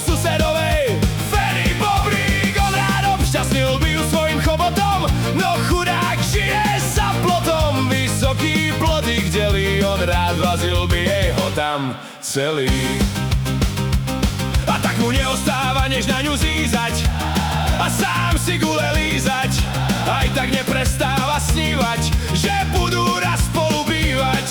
susedovej. Feny Bobrík, on rád obšťastnil by ju svojim chobotom, no chudák žije za plotom. Vysoký plodík delí, on rád vazil by jej ho tam celý. A tak mu neostáva, než na ňu zízať a sám si gule lízať. Aj tak neprestáva snívať, že budú raz spolu bývať,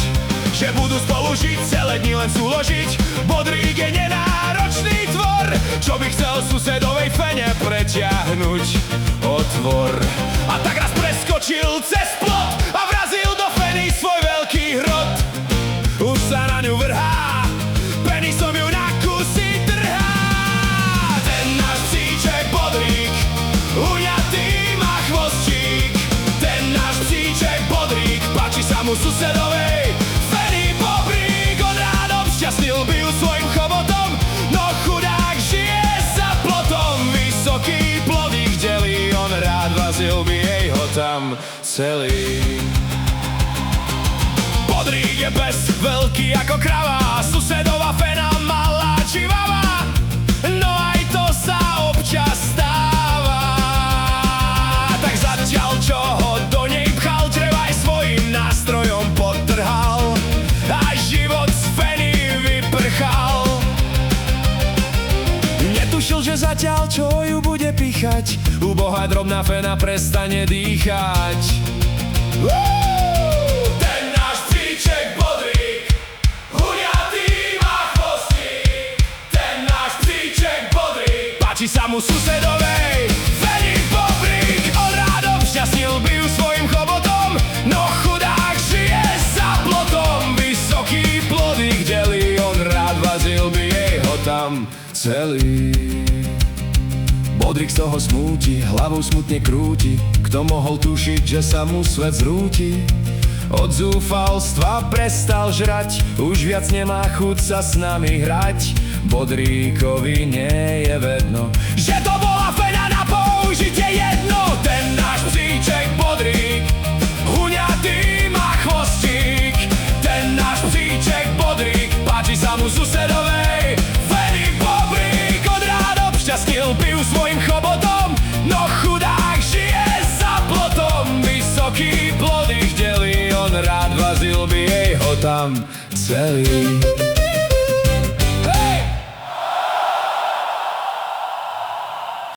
že budú spolu žiť, celé dni len súložiť. Bodrík je nenáročný tvor, čo by chcel susedovej fene preťahnuť otvor. A tak raz preskočil cez plot a vrazil do feny svoj veľký hrot. Už sa na ňu vrhá, penisom ju na kusy trhá. Ten náš psíček Bodrík, uňatý má chvostík. Ten náš psíček Bodrík, páči sa mu susedovej. Feny Bobrík, on rád obšťastnil by ju svojim chobotom, no chudák žije za plotom. Vysoký plodík delí, on rád vazil by jej ho tam celý. Bodrík je pes veľký ako krava, susedová fena malá čivava, no aj to sa občas stáva. Tak zatiaľ čo ho do nej pchal, drevaj svojim nástrojom podtrhal a život z feny vyprchal. Netušil, že zatiaľ čo ju bude píchať, ubohá drobná fena prestane dýchať. Ten náš psíček Bodrík, uňatý má chvostík. Ten náš psíček Bodrík, páči sa mu susedovej. Feny Bobrík, on rád obšťastnil by ju svojim chobotom, no chudák žije za plotom. Vysoký plodík delí, on rád vazil by jej ho tam celý. Bodrík z toho smúti, hlavou smutne krúti, kto mohol tušiť, že sa mu svet zrúti. Od zúfalstva prestal žrať, už viac nemá chuť sa s nami hrať. Bodríkovi nie je vedno, že to bola fena na použitie jedno. Ten náš psíček Bodrík, uňatý má chvostík. Ten náš psíček Bodrík, páči sa mu susedovej. Feny Bobrík, on rád obšťastnil by ju svojim chobotom, no chudák žije za plotom. Vysoký plodík delí, on rád vazil by jej ho tam celý.